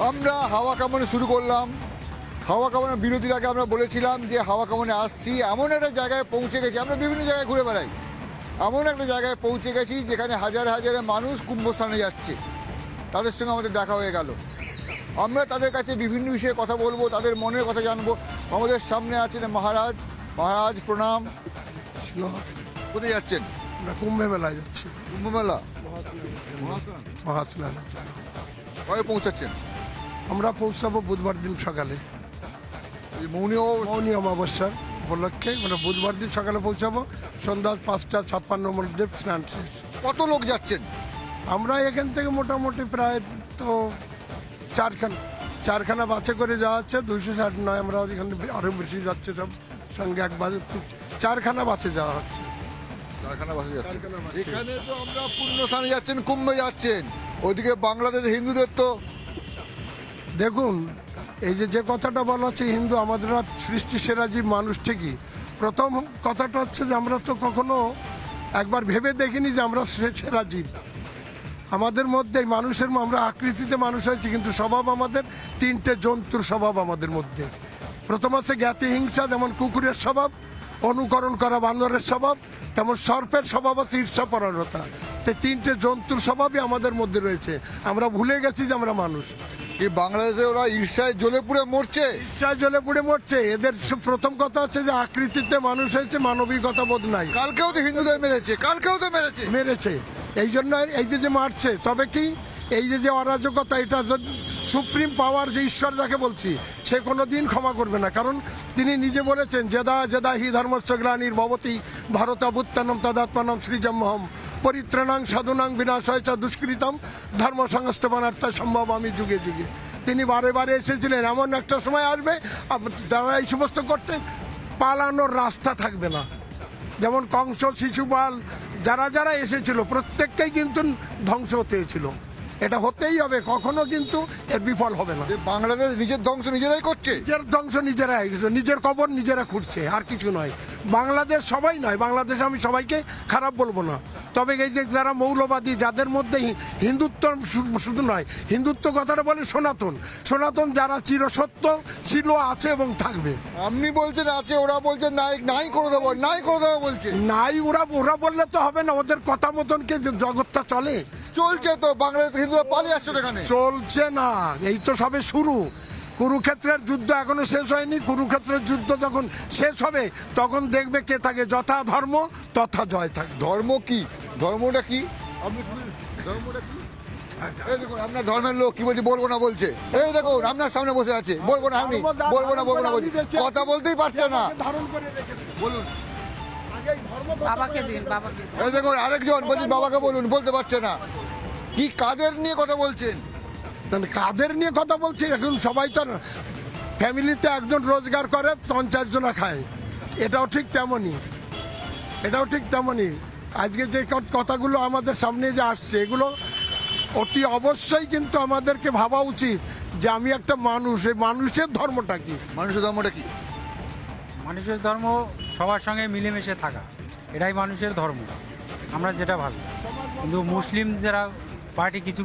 আমরা হাওয়া কামানে শুরু করলাম। হাওয়া কামানের বিরোধীর আগে আমরা বলেছিলাম যে হাওয়া কামানে আসছি, এমন একটা জায়গায় পৌঁছে গেছি। আমরা বিভিন্ন জায়গায় ঘুরে বেড়াই, এমন একটা জায়গায় পৌঁছে গেছি যেখানে হাজার হাজার মানুষ কুম্ভস্থানে যাচ্ছে। তাদের সঙ্গে আমাদের দেখা হয়ে গেল। আমরা তাদের কাছে বিভিন্ন বিষয়ে কথা বলবো, তাদের মনের কথা জানবো। আমাদের সামনে আছেন মহারাজ। মহারাজ প্রণাম। কোথায় যাচ্ছেন? আমরা কুম্ভ মেলায় যাচ্ছি। কুম্ভ মেলা মহাস্নান। কবে পৌঁছাচ্ছেন? আমরা পৌঁছাবো বুধবার দিন সকালে, মৌনী অমাবস্যার উপলক্ষে। মানে বুধবার দিন সকালে পৌঁছাবো, সন্ধ্যা 5:56 মধ্যে স্নান শেষ। কত লোক যাচ্ছেন? আমরা এখান থেকে মোটামুটি প্রায় তো চারখানা বাসে করে যাওয়া হচ্ছে। 209 আমরা এখানে আরও বেশি যাচ্ছে, সব সঙ্গে এক বাসে 4খানা বাসে যাওয়া হচ্ছে। এখানে তো আমরা পুণ্যস্থানে যাচ্ছেন, কুম্ভে যাচ্ছেন, ওদিকে বাংলাদেশে হিন্দুদের তো দেখুন, এই যে কথাটা বলা হচ্ছে হিন্দু আমাদের সৃষ্টি সেরা জীব মানুষ, ঠিকই। প্রথম কথাটা হচ্ছে যে আমরা তো কখনো একবার ভেবে দেখিনি যে আমরা সেরা জীব। আমাদের মধ্যে মানুষের আমরা আকৃতিতে মানুষ হয়েছি, কিন্তু স্বভাব আমাদের 3টে জন্তুর স্বভাব আমাদের মধ্যে। প্রথম আছে জ্ঞাতি হিংসা, যেমন কুকুরের স্বভাব, অনুকরণ করা বানরের স্বভাব, তেমন সর্পের স্বভাব আছে ঈর্ষাপরায়ণতা। তো 3টে জন্তুর স্বভাবই আমাদের মধ্যে রয়েছে। আমরা ভুলে গেছি যে আমরা মানুষ। এই বাংলাদেশে ওরা ঈর্ষায় জ্বলে পুড়ে মরছে। ঈর্ষায় জ্বলে পুড়ে মরছে। এদের প্রথম কথা হচ্ছে যে আকৃতিতে মানুষ হয়েছে, মানবিকতা বোধ নাই। কালকেও তো হিন্দুদের মেরেছে, মেরেছে। এই জন্য এই যে মারছে। তবে কি এই যে অরাজকতা, এটা সুপ্রিম পাওয়ার যে ঈশ্বর যাকে বলছি, সে কোনো দিন ক্ষমা করবে না। কারণ তিনি নিজে বলেছেন, যেদা হি ধর্মস্য গ্লানির ভবতি ভারতাভুত্থানম তদাত্মানম সৃজমহম পরিত্রাণাং সাধুনাং বিনাশয় চ দুষ্কৃতম ধর্ম সংস্থাপনার্থায় সম্ভব আমি যুগে যুগে। তিনি বারে বারে এসেছিলেন, এমন একটা সময় আসবে যারা এই সমস্ত করতে পালানোর রাস্তা থাকবে না। যেমন কংস, শিশুপাল, যারা এসেছিল প্রত্যেককেই কিন্তু ধ্বংস হতে হয়েছিল। এটা হতেই হবে, কখনো কিন্তু এর বিফল হবে না। বাংলাদেশ নিজের ধ্বংস নিজেরাই করছে, নিজের ধ্বংস নিজেরাই, নিজের কবর নিজেরা খুঁড়ছে, আর কিছু নয়। বাংলাদেশ সবাই নয়, বাংলাদেশ আমি সবাইকে খারাপ বলবো না। তবে এই যে যারা মৌলবাদী, যাদের মধ্যে হিন্দুত্ব শুধু নয়, হিন্দুত্ব কথাটা বলে সনাতন যারা চিরসত্য ছিল, আছে এবং থাকবে। আপনি বলছেন আছে, ওরা বলছে নাই করে দেবো বলছে। নাই, ওরা বললে তো হবে না। ওদের কথা মতন কি জগৎটা চলে? চলছে তো, বাংলাদেশ হিন্দুরা পালিয়ে আসছে এখানে। চলছে না, এই তো সবে শুরু। কুরুক্ষেত্রের যুদ্ধ এখনো শেষ হয়নি। কুরুক্ষেত্রের যুদ্ধ যখন শেষ হবে তখন দেখবে কে থাকে, যথা ধর্ম তথা জয় থাকে। ধর্ম কি? ধর্মটা কি? ধর্মটা কি? দেখুন আপনার ধর্মের লোক কি বলছে, বলবো না বলছে। এই দেখুন আপনার সামনে বসে আছে, বলবো না বলছি, কথা বলতেই পারছে না। বলুন। বাবাকে দিন, বাবাকে। এই দেখুন আরেকজন বলছি বাবাকে বলুন, বলতে পারছে না। কি কাদের নিয়ে কথা বলছেন? কাদের নিয়ে কথা বলছি? এখন সবাই তো ফ্যামিলিতে একজন রোজগার করে, 3-4 জনা খায়। এটাও ঠিক তেমনই। আজকে যে কথাগুলো আমাদের সামনে যে আসছে, এগুলো অতি অবশ্যই কিন্তু আমাদেরকে ভাবা উচিত যে আমি একটা মানুষ, এই মানুষের ধর্মটা কি? মানুষের ধর্ম সবার সঙ্গে মিলেমিশে থাকা, এটাই মানুষের ধর্ম, আমরা যেটা ভাবি। কিন্তু মুসলিম যারা পার্টি কিছু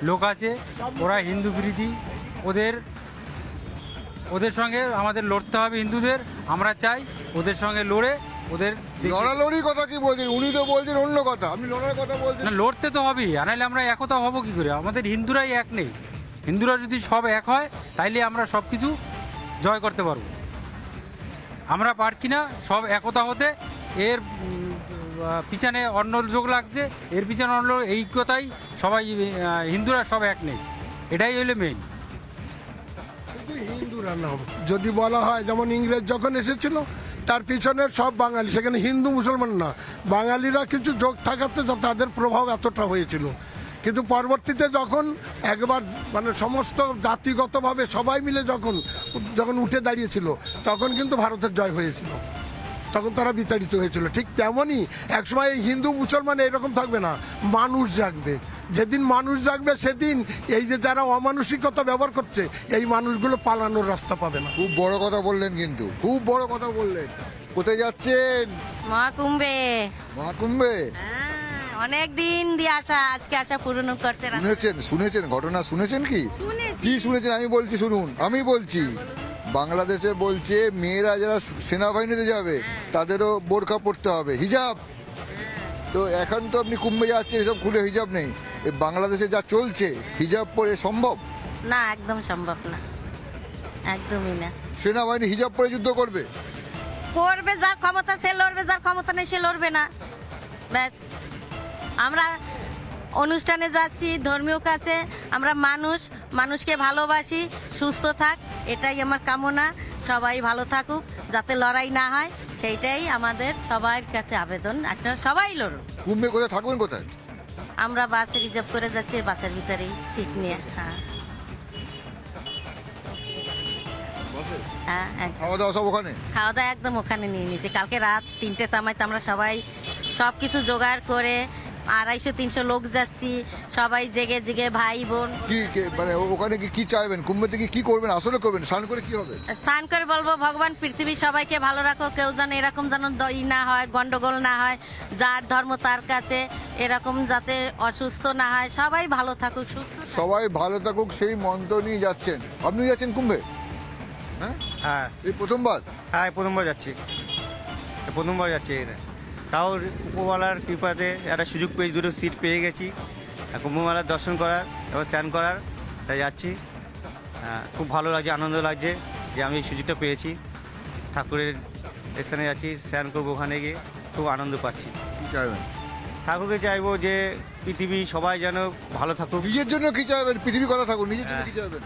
লোক আছে, ওরা হিন্দু বিরোধী। ওদের সঙ্গে আমাদের লড়তে হবে হিন্দুদের। আমরা চাই ওদের সঙ্গে লড়ে ওদের লড়ালড়ির কথা কি বলছেন? উনি তো বলছেন অন্য কথা, আপনি লড়ার কথা বলছেন। না, লড়তে তো হবেই, নাহলে আমরা একতা হব কি করে? আমাদের হিন্দুরাই এক নেই। হিন্দুরা যদি সব এক হয় তাইলে আমরা সব কিছু জয় করতে পারবো। আমরা পারছি না সব একতা হতে। এর পিছনে অন্য যোগ লাগছে, এর পিছনে অন্য, এই কথাই সবাই হিন্দুরা সব এক নেই, এটাই হইলে মেইন। হিন্দুরা না, যদি বলা হয় যেমন ইংরেজ যখন এসেছিল তার পিছনের সব বাঙালি, সেখানে হিন্দু মুসলমান না, বাঙালিরা কিছু যোগ থাকাতে তাদের প্রভাব এতটা হয়েছিল। কিন্তু পরবর্তীতে যখন একবার মানে সমস্ত জাতিগতভাবে সবাই মিলে যখন উঠে দাঁড়িয়েছিল, তখন কিন্তু ভারতের জয় হয়েছিল, তখন তারা বিতাড়িত হয়েছিল। ঠিক তেমনই একসময় হিন্দু মুসলমান এরকম থাকবে না, মানুষ জাগবে। যেদিন মানুষ জাগবে সেদিন এই যে যারা অমানসিকতা ব্যবহার করছে, এই মানুষগুলো পালানোর রাস্তা পাবে না। খুব বড় কথা বললেন, কিন্তু খুব বড় কথা বললেন। কোথায় যাচ্ছেন? মহাকুম্ভে। মহাকুম্ভে? অনেক দিন দিয়ে আসা, আজকে আসা পূরণ করতে না। শুনেছেন ঘটনা শুনেছেন কি কি শুনেছেন? আমি বলছি শুনুন, আমি বলছি বাংলাদেশে বলছে মেয়েরা যারা সেনাবাহিনীতে যাবে তাদেরও বোরকা পরতে হবে, হিজাব। তো এখন তো আপনি কুম্ভে যাচ্ছেন, এসব খুলে হিজাব নেই। এই বাংলাদেশে যা চলছে, হিজাব পরে সম্ভব? না, একদম সম্ভব না, একদমই না। সেনাবাহিনী হিজাব পরে যুদ্ধ করবে? করবে, যার ক্ষমতা সে লড়বে, যার ক্ষমতা নেই সে লড়বে না, ব্যাস। আমরা অনুষ্ঠানে যাচ্ছি, ধর্মীয় কাছে, আমরা মানুষকে ভালোবাসি, সুস্থ থাক, এটাই আমার কামনা। সবাই ভালো থাকুক, যাতে লড়াই না হয়, সেইটাই আমাদের সবার কাছে আবেদন। আপনারা সবাই লড়ুন। কুম্ভে কোথায় থাকবেন? কোথায়? আমরা বাসে রিজার্ভ করে যাচ্ছি, বাসের ভিতরেই সিট নিয়ে। হ্যাঁ হ্যাঁ, একদম। খাওয়া দাওয়া সব ওখানে? খাওয়া দাওয়া একদম ওখানে নিয়ে নিয়েছি। কালকে রাত 3টে তামাইতে আমরা সবাই সব কিছু জোগাড় করে 250-300 লোক যাচ্ছি, সবাই জেগে জেগে, ভাই বোন। মানে ওখানে কি চাইবেন? কুম্ভে থেকে কি করবেন? আসলে করবেন স্নান করে কি হবে? স্নান করে বলবো, ভগবান পৃথিবী সবাইকে ভালো রাখো, কেউ যেন এরকম যেন না হয়, গন্ডগোল না হয়, যার ধর্ম তার কাছে, এরকম যাতে অসুস্থ না হয়, সবাই ভালো থাকুক, সুস্থ থাকুক। সবাই ভালো থাকুক সেই মন্ত্র নিয়ে যাচ্ছেন। আপনি যাচ্ছেন কুম্ভে? হ্যাঁ এই প্রথমবার? হ্যাঁ প্রথমবার যাচ্ছি, তাও উপরওয়ালার কৃপাতে একটা সুযোগ পেয়ে, দুটো সিট পেয়ে গেছি কুম্ভমেলার দর্শন করার এবং স্নান করার, তাই যাচ্ছি। খুব ভালো লাগছে, আনন্দ লাগছে যে আমি এই সুযোগটা পেয়েছি। ঠাকুরের স্থানে যাচ্ছি, স্নান করবো, ওখানে গিয়ে খুব আনন্দ পাচ্ছি। কি চাইবেন? ঠাকুরকে চাইবো যে পৃথিবী সবাই যেন ভালো থাকুক। নিজের জন্য কি চাইবেন? পৃথিবী কথা থাকুক, নিজের জন্য কি চাইবেন?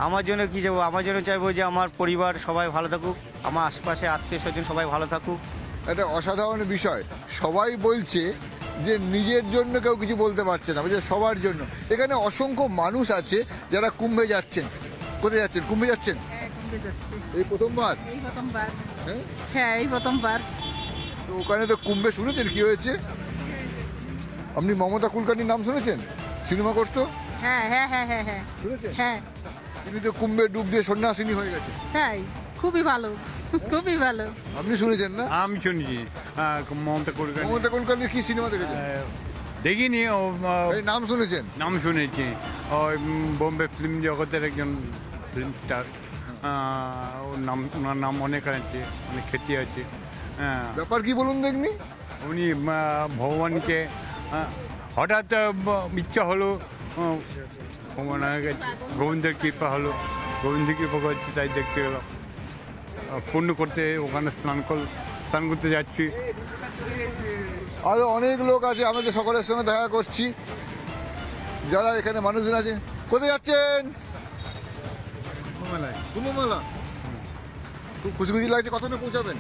আমার জন্য কি যাবো, আমার জন্য চাইবো যে আমার পরিবার সবাই ভালো থাকুক, আমার আশেপাশে আত্মীয় স্বজন সবাই ভালো থাকুক। একটা অসাধারণ বিষয়, সবাই বলছে যে নিজের জন্য কেউ কিছু বলতে পারছে না, বলছে সবার জন্য। এখানে অসংখ্য মানুষ আছে যারা কুম্ভে যাচ্ছেন। কোথায় যাচ্ছেন? কুম্ভে যাচ্ছেন? এই প্রথমবার? হ্যাঁ? হ্যাঁ, এই প্রথমবার। তো ওখানে তো কুম্ভে শুনেছেন কি হয়েছে? আপনি মমতা কুলকার্নির নাম শুনেছেন? সিনেমা করতো? হ্যাঁ হ্যাঁ হ্যাঁ হ্যাঁ হ্যাঁ শুনেছেন? হ্যাঁ। তিনি তো কুম্ভে ডুব দিয়ে সন্ন্যাসিনী হয়ে গেছে। তাই? খুবই ভালো, খুবই ভালো। আপনি শুনেছেন না? আমি শুনেছি মমতা কুলকার্নি। মমতা কুলকার্নির কি সিনেমা দেখেছেন? দেখিনি, ও এই নাম শুনেছেন? নাম শুনেছি। ওই বোম্বে ফিল্ম জগতের একজন ফিল্ম স্টার, ওনার নাম অনেক আছে, অনেক খ্যাতি আছে। ব্যাপার কি বলুন দেখনি? উনি ভগবানকে হঠাৎ ইচ্ছা হলো, গোবিন্দের কৃপা হলো, গোবিন্দের কৃপা করছে, তাই দেখতে গেলাম। পূর্ণ করতে ওখানে স্নান করতে যাচ্ছি। আরো অনেক লোক আছে, আমাদের সকলের সঙ্গে দেখা করছি, যারা এখানে মানুষজন আছে। কোথায় যাচ্ছেন? কুম্ভমেলা। খুব খুশি খুশি লাগছে। কতক্ষণে পৌঁছাবেন?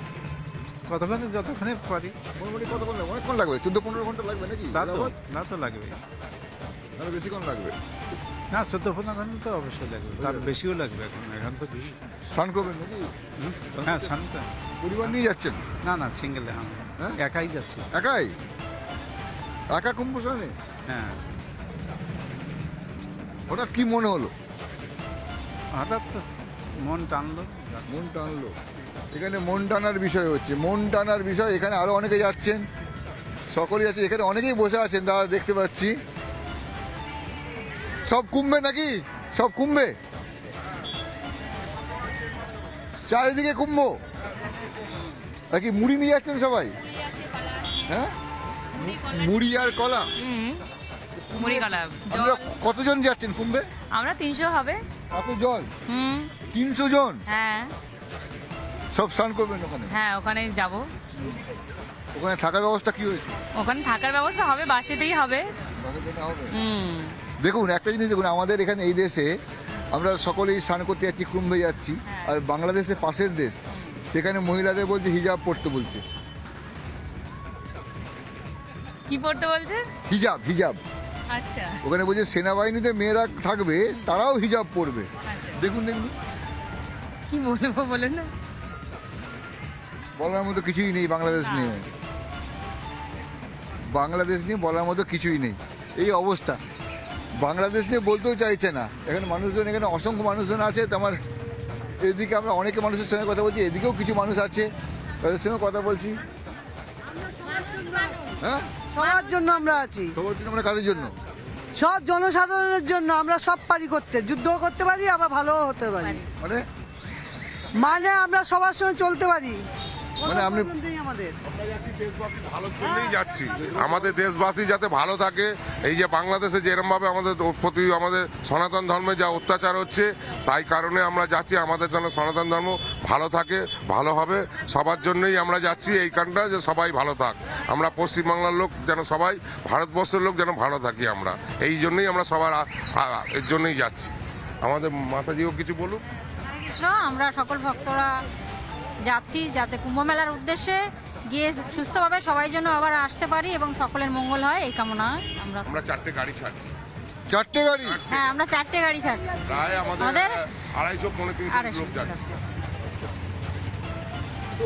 কতক্ষণে যতক্ষণে পারি। মোটামুটি কতক্ষণ লাগবে? অনেকক্ষণ লাগবে, 14-15 ঘন্টা লাগবে নাকি? না তো লাগবে, আরো বেশিক্ষণ লাগবে। না 14-15 ঘন্টা তো অবশ্যই লাগবে, তার বেশিও লাগবে। এখন তো বেশি। স্নান করবেন নাকি? হ্যাঁ শান্ত। পরিবার নিয়ে যাচ্ছেন? না সিঙ্গেল, হ্যাঁ? একাই যাচ্ছি। একাই? একা কুম্ভ স্নানে? হ্যাঁ। হঠাৎ কি মনে হলো? হঠাৎ তো মন টানলো। মন টানলো। এখানে মন টানার বিষয় হচ্ছে, মন টানার বিষয়। এখানে আরো অনেকে যাচ্ছেন, সকলেই যাচ্ছে। এখানে অনেকেই বসে আছেন, দাদা দেখতে পাচ্ছি। সব কুম্ভে নাকি? সব কুম্ভে? চারিদিকে কুম্ভ নাকি? মুড়ি নিয়ে যাচ্ছেন সবাই? হ্যাঁ, মুড়ি আর কলা। মুড়ি কলা। আপনারা কতজন যাচ্ছেন কুম্ভে? আমরা 300 হবে। কত জন? হুম। 300 জন? হ্যাঁ সব স্নান করবেন ওখানে? হ্যাঁ, ওখানে যাব। ওখানে থাকার ব্যবস্থা কি হয়েছে? ওখানে থাকার ব্যবস্থা হবে, বাসেতেই হবে। হুম। দেখুন একটা জিনিস দেখুন, আমাদের এখানে এই দেশে আমরা সকলেই স্নান করতে যাচ্ছি, কুম্ভে যাচ্ছি, আর বাংলাদেশের পাশের দেশ, সেখানে মহিলাদের বলছে হিজাব পড়তে বলছে। কি পড়তে বলছে? হিজাব, হিজাব। আচ্ছা। ওখানে বলছে সেনাবাহিনীতে মেয়েরা থাকবে, তারাও হিজাব পরবে। দেখুন দেখুন, কি বলবো বলুন না। বলার মতো কিছুই নেই বাংলাদেশ নিয়ে। বাংলাদেশ নিয়ে বলার মতো কিছুই নেই, এই অবস্থা। বাংলাদেশ নিয়ে বলতেও চাইছে না। এখানে মানুষজন, এখানে অসংখ্য মানুষজন আছে। তো আমার এদিকে আমরা অনেকে মানুষের সঙ্গে কথা বলছি, এদিকেও কিছু মানুষ আছে, তাদের সঙ্গে কথা বলছি। হ্যাঁ, সবার জন্য আমরা আছি, সবার জন্য মানে কাদের জন্য? সব জনসাধারণের জন্য। আমরা সব পারি করতে, যুদ্ধও করতে পারি, আবার ভালোও হতে পারি। মানে মানে আমরা সবার সঙ্গে চলতে পারি। মানে আপনি আমাদের ভালো জন্যই যাচ্ছি, আমাদের দেশবাসী যাতে ভালো থাকে। এই যে বাংলাদেশে যেরমভাবে আমাদের প্রতি আমাদের সনাতন ধর্মে যা অত্যাচার হচ্ছে, তাই কারণে আমরা যাচ্ছি। আমাদের যেন সনাতন ধর্ম ভালো থাকে, ভালো হবে, সবার জন্যই আমরা যাচ্ছি এইখানটা, যে সবাই ভালো থাক। আমরা পশ্চিমবাংলার লোক যেন সবাই, ভারতবর্ষের লোক যেন ভালো থাকি আমরা, এই জন্যই আমরা সবার এর জন্যই যাচ্ছি। আমাদের মাতাজিও কিছু বলুন। কৃষ্ণ, আমরা সকল ভক্তরা যাচ্ছি যাতে কুম্ভ মেলার উদ্দেশ্যে গিয়ে সুস্থভাবে সবাই যেন আবার আসতে পারি এবং সকলের মঙ্গল হয়, এই কামনায় আমরা আমরা 4টে গাড়ি ছাড়ছি। 4টে গাড়ি? হ্যাঁ, আমরা 4টে গাড়ি ছাড়ছি। প্রায় আমাদের 250-300 লোক যাচ্ছে।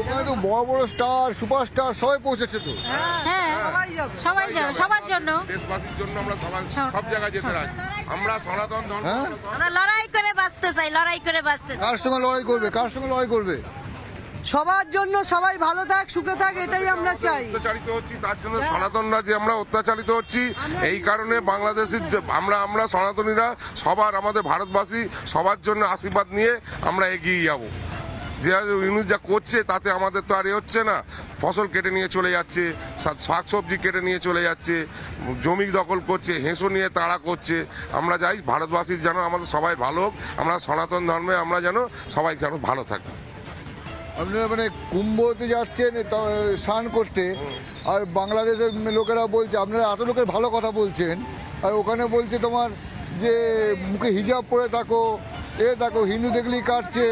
ওখানে তো বড় বড় স্টার, সুপারস্টার সবাই পৌঁছেছে তো। হ্যাঁ, সবাই যাবে, সবার জন্য, দেশবাসীর জন্য আমরা সবাই সব জায়গায় যেতে রাজি। আমরা সনাতন ধর্ম, হ্যাঁ? আমরা লড়াই করে বাঁচতে চাই, লড়াই করে বাঁচতে চাই। কার সঙ্গে লড়াই করবে? কার সঙ্গে লড়াই করবে? সবার জন্য, সবাই ভালো থাক, সুখে থাক, এটাই আমরা চাই। অত্যাচারিত হচ্ছি, তার জন্য সনাতনরা যে আমরা অত্যাচারিত হচ্ছি, এই কারণে বাংলাদেশের আমরা সনাতনীরা সবার, আমাদের ভারতবাসী সবার জন্য আশীর্বাদ নিয়ে আমরা এগিয়ে যাব। যে ইউনুস যা করছে তাতে আমাদের তো আর এ হচ্ছে না। ফসল কেটে নিয়ে চলে যাচ্ছে, শাকসবজি কেটে নিয়ে চলে যাচ্ছে, জমি দখল করছে, হেঁসো নিয়ে তাড়া করছে। আমরা চাই ভারতবাসীর যেন আমাদের সবাই ভালো হোক, আমরা সনাতন ধর্মে আমরা যেন সবাই যেন ভালো থাকি। আপনারা মানে কুম্ভতে যাচ্ছেন স্নান করতে, আর বাংলাদেশের লোকেরা বলছে, আপনারা এত লোকের ভালো কথা বলছেন, আর ওখানে বলছে তোমার যে মুখে হিজাব পরে থাকো, দেখো হিন্দু দেখলেই কাটছে।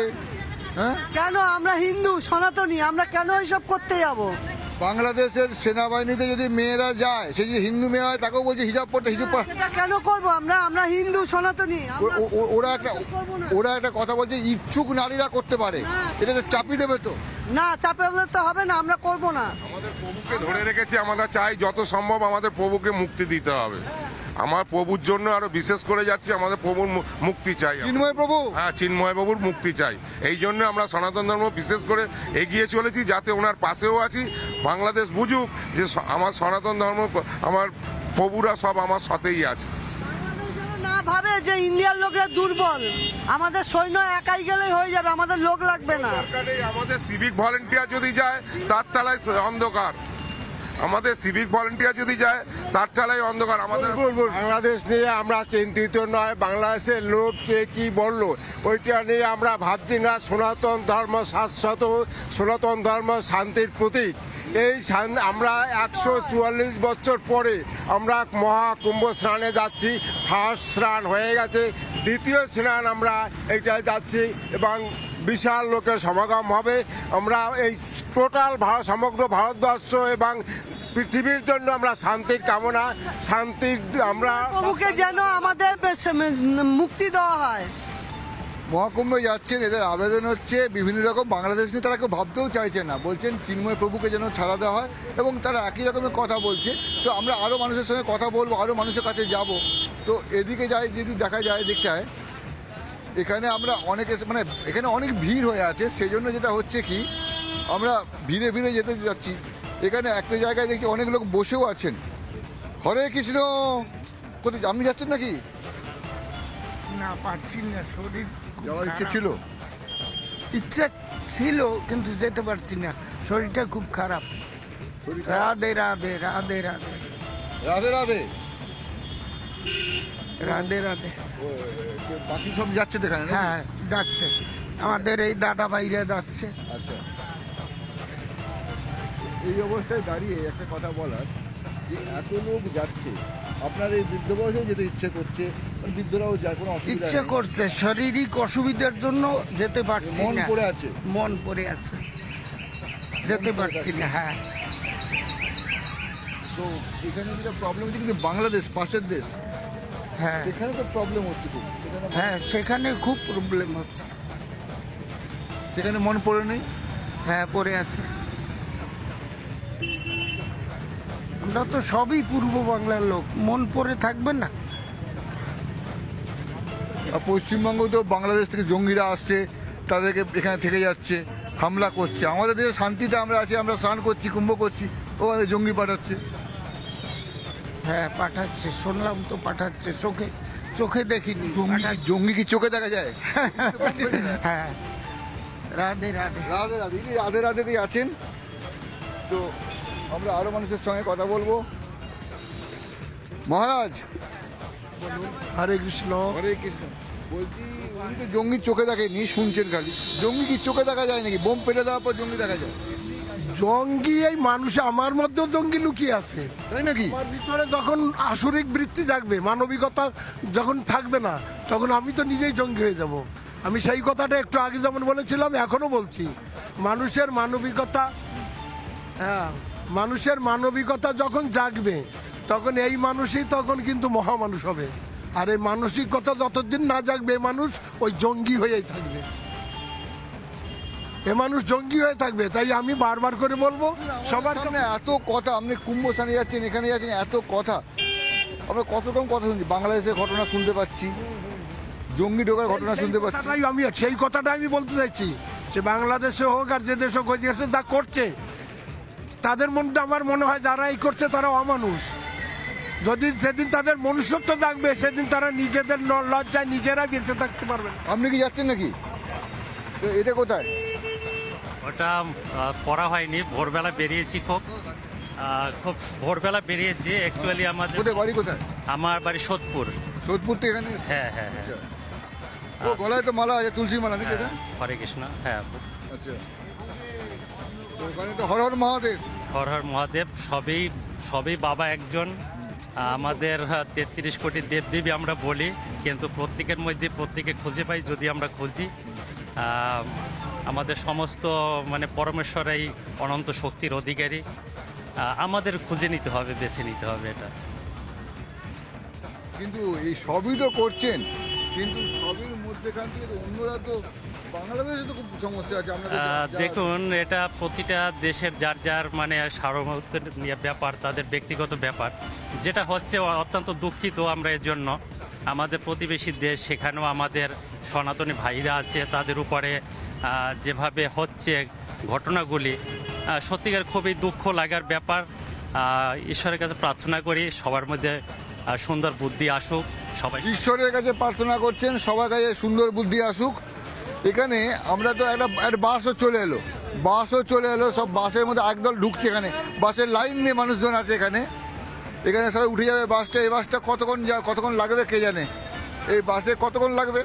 হ্যাঁ, কেন? আমরা হিন্দু সনাতনী, আমরা কেন এইসব করতে যাব? বাংলাদেশের সেনাবাহিনীতে যদি মেয়েরা যায়, সে যদি হিন্দু মেয়ে হয়, তাকেও বলছে হিজাব পড়তে, হিজাব পড়া। এটা কেন করব? আমরা হিন্দু সনাতনী। ওরা একটা কথা বলছে, ইচ্ছুক নারীরা করতে পারে, এটা চাপিয়ে দেবে তো? না, চাপে হলে তো হবে না, আমরা করব না। আমাদের প্রভুকে ধরে রেখেছি, আমরা চাই যত সম্ভব আমাদের প্রভুকে মুক্তি দিতে হবে। আমার প্রভুর জন্য আরো বিশেষ করে যাচ্ছি, আমাদের প্রভুর মুক্তি চাই। চিন্ময় প্রভু? হ্যাঁ, চিন্ময় প্রভুর মুক্তি চাই। এই জন্য আমরা সনাতন ধর্ম বিশেষ করে এগিয়ে চলেছি, যাতে ওনার পাশেও আছি। বাংলাদেশ বুঝুক যে আমার সনাতন ধর্ম, আমার প্রভুরা সব আমার সাথেই আছে। না ভাবে যে ইন্ডিয়ার লোকেরা দুর্বল, আমাদের সৈন্য একাই গেলেই হয়ে যাবে, আমাদের লোক লাগবে না। আমাদের সিভিক ভলেন্টিয়ার যদি যায়, তার তলায় অন্ধকার। আমাদের সিভিক ভলেন্টিয়ার যদি যায়, তার তলায় অন্ধকার। আমাদের বাংলাদেশ নিয়ে আমরা চিন্তিত নয়, বাংলাদেশের লোক কে কি বললো ওইটা নিয়ে আমরা ভাবছি না। সনাতন ধর্ম শাশ্বত, সনাতন ধর্ম শান্তির প্রতীক। এই আমরা 144 বছর পরে আমরা মহাকুম্ভ স্নানে যাচ্ছি। ফার্স্ট স্নান হয়ে গেছে, দ্বিতীয় স্নান আমরা এইটায় যাচ্ছি এবং বিশাল লোকের সমাগম হবে। আমরা এই টোটাল সমগ্র ভারতবর্ষ এবং পৃথিবীর জন্য আমরা শান্তির কামনা, শান্তির আমরা প্রভুকে যেন আমাদের মুক্তি দেওয়া হয়। মহাকুম্ভে যাচ্ছেন, এদের আবেদন হচ্ছে বিভিন্ন রকম, বাংলাদেশ নিয়ে তারা কেউ ভাবতেও চাইছে না, বলছেন চিন্ময় প্রভুকে যেন ছাড়া দেওয়া হয়, এবং তারা একই রকমের কথা বলছে। তো আমরা আরও মানুষের সঙ্গে কথা বলবো, আরও মানুষের কাছে যাব। তো এদিকে যাই, যদি দেখা যায় দিকটায়, এখানে আমরা অনেকে মানে এখানে অনেক ভিড় হয়ে আছে, সেজন্য যেটা হচ্ছে কি, আমরা ভিড়ে ভিড়ে যেতে যাচ্ছি। এখানে একটা জায়গায় দেখছি অনেক লোক বসেও আছেন। হরে কৃষ্ণ। কোথায় আপনি যাচ্ছেন নাকি? না, পারছি না, শরীর যাওয়ার ইচ্ছে ছিল? ইচ্ছা ছিল কিন্তু যেতে পারছি না, শরীরটা খুব খারাপ। রাধে রাধে রাধে রাধে রাধে রাধে রাধে রাধে। বাকি সব যাচ্ছে এখানে? হ্যাঁ, যাচ্ছে, আমাদের এই দাদা ভাইরা যাচ্ছে। আচ্ছা, এই অবস্থায় দাঁড়িয়ে একটা কথা বলার, যে এত লোক যাচ্ছে, আপনার এই বৃদ্ধ বয়সেও যেতে ইচ্ছে করছে, বৃদ্ধরাও যায়, কোনো অসুবিধা ইচ্ছে করছে, শারীরিক অসুবিধার জন্য যেতে পারছি না। মন পড়ে আছে? মন পড়ে আছে, যেতে পারছি না। হ্যাঁ, তো এখানে যেটা প্রবলেম হচ্ছে, কিন্তু বাংলাদেশ পাশের দেশ, হ্যাঁ সেখানে তো প্রবলেম হচ্ছে খুব। হ্যাঁ, সেখানে খুব প্রবলেম হচ্ছে। সেখানে মন পড়ে নেই? হ্যাঁ, পড়ে আছে। আমরা তো সবই পূর্ব বাংলার লোক, মন পড়ে থাকবে না? পশ্চিমবঙ্গ তো বাংলাদেশ থেকে জঙ্গিরা আসছে, তাদেরকে এখানে থেকে যাচ্ছে, হামলা করছে। আমাদের দেশে শান্তিতে আমরা আছি, আমরা স্নান করছি, কুম্ভ করছি, ও জঙ্গি পাঠাচ্ছে। হ্যাঁ পাঠাচ্ছে, শুনলাম তো পাঠাচ্ছে, চোখে চোখে দেখিনি। জঙ্গি কি চোখে দেখা যায়? হ্যাঁ, রাধে রাধে। রাধে রাধে, ইনি রাধে রাধে দিয়ে আছেন। তো আমরা আরো মানুষের সঙ্গে কথা বলবো। মহারাজ, হরে কৃষ্ণ। হরে কৃষ্ণ। বলছি উনি তো জঙ্গি চোখে দেখেনি, শুনছেন খালি। জঙ্গি কি চোখে দেখা যায় নাকি? বোম পেটে দেওয়ার পর জঙ্গি দেখা যায়? জঙ্গি এই মানুষ, আমার মধ্যেও জঙ্গি লুকিয়ে আছে, তাই নাকি? আমার ভিতরে যখন আসরিক বৃত্তি জাগবে, মানবিকতা যখন থাকবে না, তখন আমি তো নিজেই জঙ্গি হয়ে যাব। আমি সেই কথাটা একটু আগে যেমন বলেছিলাম, এখনো বলছি, মানুষের মানবিকতা, হ্যাঁ, মানুষের মানবিকতা যখন জাগবে, তখন এই মানুষই তখন কিন্তু মহামানুষ হবে। আর এই মানসিকতা যতদিন না জাগবে, এ মানুষ ওই জঙ্গি হয়েই থাকবে, এ মানুষ জঙ্গি হয়ে থাকবে। তাই আমি বারবার করে বলবো সবার সামনে এত কথা, আপনি কুম্ভ স্থানে যাচ্ছেন, এখানে যাচ্ছেন, এত কথা, আমরা কত রকম কথা শুনছি। বাংলাদেশের ঘটনা শুনতে পাচ্ছি, জঙ্গি ঢোকার ঘটনা শুনতে পাচ্ছি। আমি সেই কথাটা আমি বলতে চাইছি, সে বাংলাদেশে হোক আর যে দেশ হোক, ওই দেশে যা করছে, তাদের মধ্যে আমার মনে হয় যারা এই করছে তারা অমানুষ। যদি সেদিন তাদের মনুষ্যত্ব থাকবে, সেদিন তারা নিজেদের লজ্জায় নিজেরা বেঁচে থাকতে পারবে। আপনি কি যাচ্ছেন নাকি? তো এটা কোথায়? ওটা পড়া হয়নি, ভোরবেলা বেরিয়েছি, খুব ভোরবেলা বেরিয়েছি। অ্যাকচুয়ালি আমাদের বাড়ি কোথায়? আমার বাড়ি সোদপুর। সোদপুর থেকে এখানে? হ্যাঁ হ্যাঁ হ্যাঁ। ও গলায় তো মালা আছে, তুলসী মালা নাকি? হরে কৃষ্ণ। হ্যাঁ আচ্ছা, তো ওখানে তো হর হর মহাদেব। হর হর মহাদেব, সবই বাবা একজন। আমাদের 33 কোটি দেবদেবী আমরা বলি, কিন্তু প্রত্যেকের মধ্যে প্রত্যেকে খুঁজে পাই যদি আমরা খুঁজি। আমাদের সমস্ত মানে পরমেশ্বরাই অনন্ত শক্তির অধিকারী, আমাদের খুঁজে নিতে হবে, বেছে নিতে হবে এটা। কিন্তু এই সবই তো করছেন, কিন্তু সবের মধ্যেখান থেকে তো অন্যরা তো, বাংলাদেশে তো খুব সমস্যা আছে। দেখুন, এটা প্রতিটা দেশের যার যার মানে সার্বভৌমত্বের ব্যাপার, তাদের ব্যক্তিগত ব্যাপার, যেটা হচ্ছে অত্যন্ত দুঃখিত আমরা এর জন্য। আমাদের প্রতিবেশী দেশ, সেখানেও আমাদের সনাতনী ভাইরা আছে, তাদের উপরে যেভাবে হচ্ছে ঘটনাগুলি, সত্যিকার খুবই দুঃখ লাগার ব্যাপার। ঈশ্বরের কাছে প্রার্থনা করি সবার মধ্যে সুন্দর বুদ্ধি আসুক। সবাই ঈশ্বরের কাছে প্রার্থনা করছেন, সবার কাছে সুন্দর বুদ্ধি আসুক। এখানে আমরা তো একটা বাসও চলে এলো, সব বাসের মধ্যে একদল ঢুকছে। এখানে বাসের লাইন দিয়ে মানুষজন আছে। এখানে সবাই উঠে যাবে বাসটা। এই বাসটা কতক্ষণ লাগবে কে জানে? এই বাসে কতক্ষণ লাগবে?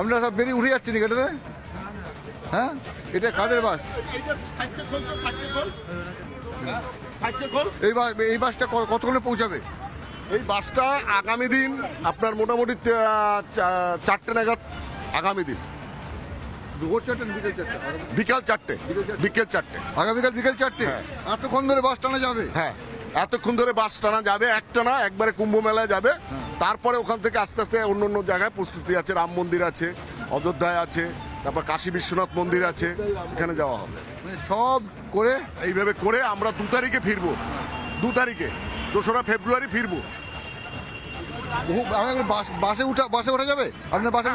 আমরা সব বেরিয়ে উঠে যাচ্ছি নাকি এটাতে? হ্যাঁ, এটা কাদের বাস? এই বাসটা কতক্ষণে পৌঁছাবে? এই বাসটা আগামী দিন আপনার মোটামুটি 4টে নাগাদ, আগামী দিন বিকাল 4টে, আগামীকাল বিকেল 4টে। এতক্ষণ ধরে বাস টানা যাবে? হ্যাঁ, এতক্ষণ ধরে বাস টানা যাবে, একটা না, একবারে কুম্ভ মেলায় যাবে। তারপরে ওখান থেকে আস্তে আস্তে অন্য জায়গায় প্রস্তুতি আছে, রাম মন্দির আছে, অযোধ্যায় আছে, তারপর কাশী বিশ্বনাথ মন্দির আছে, এখানে যাওয়া হবে। সব করে এইভাবে করে আমরা 2 তারিখে ফিরবো, 2 তারিখে 2রা ফেব্রুয়ারি ফিরবো। বাসে ওঠা যাবে? আপনার বাসে?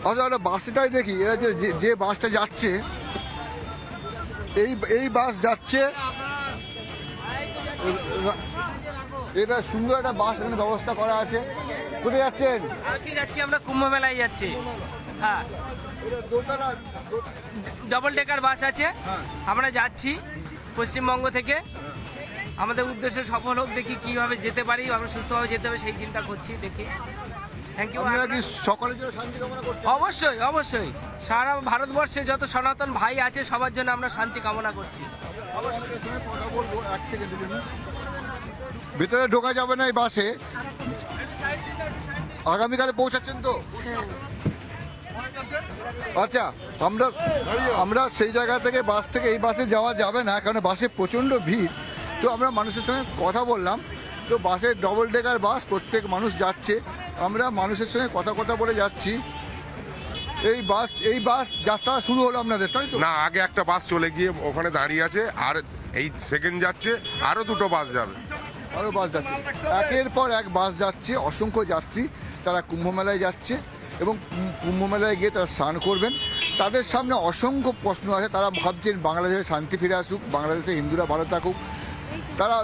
আচ্ছা, বাসটাই দেখি, এরা যে বাসটা যাচ্ছে, এই বাস যাচ্ছে, এটা সুন্দর একটা বাস এখানে ব্যবস্থা করা আছে। কোথায় যাচ্ছেন? যাচ্ছি আমরা কুম্ভ মেলায় যাচ্ছি। হ্যাঁ, ডবল ডেকার বাস আছে, আমরা যাচ্ছি পশ্চিমবঙ্গ থেকে। আমাদের উদ্দেশ্য সফল হোক, দেখি কিভাবে যেতে পারি, আমরা সুস্থভাবে যেতে হবে সেই চিন্তা করছি, দেখি। Thank you. সকলের জন্য শান্তি কামনা করছি। অবশ্যই অবশ্যই, সারা ভারতবর্ষে যত সনাতন ভাই আছে সবার জন্য আমরা শান্তি কামনা করছি। ভেতরে ঢোকা যাবে না এই বাসে। আগামীকালে পৌঁছাচ্ছেন তো? আচ্ছা, আমরা সেই জায়গা থেকে বাস থেকে এই বাসে যাওয়া যাবে না, কারণ বাসে প্রচণ্ড ভিড়। তো আমরা মানুষের সঙ্গে কথা বললাম, তো বাসে ডবল ডেকার বাস, প্রত্যেক মানুষ যাচ্ছে। আমরা মানুষের সঙ্গে কথা বলে যাচ্ছি। এই বাস যাত্রা শুরু হলো আপনাদের, তাই তো? না, আগে একটা বাস চলে গিয়ে ওখানে দাঁড়িয়ে আছে, আর এই সেকেন্ড যাচ্ছে, আরো 2টো বাস যাবে। আরও বাস যাচ্ছে, একের পর এক বাস যাচ্ছে। অসংখ্য যাত্রী তারা কুম্ভ মেলায় যাচ্ছে, এবং কুম্ভ মেলায় গিয়ে তারা স্নান করবেন। তাদের সামনে অসংখ্য প্রশ্ন আছে। তারা ভাবছেন বাংলাদেশে শান্তি ফিরে আসুক, বাংলাদেশে হিন্দুরা ভালো থাকুক,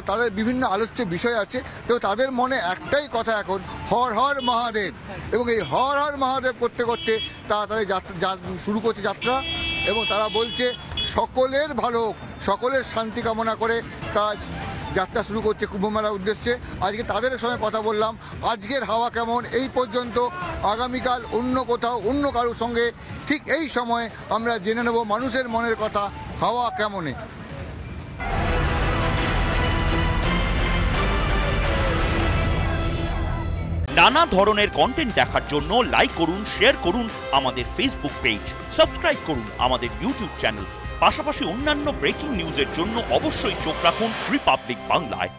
তাদের বিভিন্ন আলোচ্য বিষয় আছে, তো তাদের মনে একটাই কথা এখন, হর হর মহাদেব। এবং এই হর হর মহাদেব করতে করতে তাদের শুরু করছে যাত্রা, এবং তারা বলছে সকলের ভালো হোক, সকলের শান্তি কামনা করে তারা যাত্রা শুরু করছে কুম্ভমেলার উদ্দেশ্যে। আজকে তাদের সঙ্গে কথা বললাম। আজকের হাওয়া কেমন এই পর্যন্ত, আগামীকাল অন্য কোথাও অন্য কারোর সঙ্গে ঠিক এই সময় আমরা জেনে নেব মানুষের মনের কথা হাওয়া কেমনে। নানা ধরনের কন্টেন্ট দেখার জন্য লাইক করুন, শেয়ার করুন আমাদের ফেসবুক পেজ, সাবস্ক্রাইব করুন আমাদের ইউটিউব চ্যানেল। পাশাপাশি অন্যান্য ব্রেকিং নিউজের জন্য অবশ্যই চোখ রাখুন রিপাবলিক বাংলায়।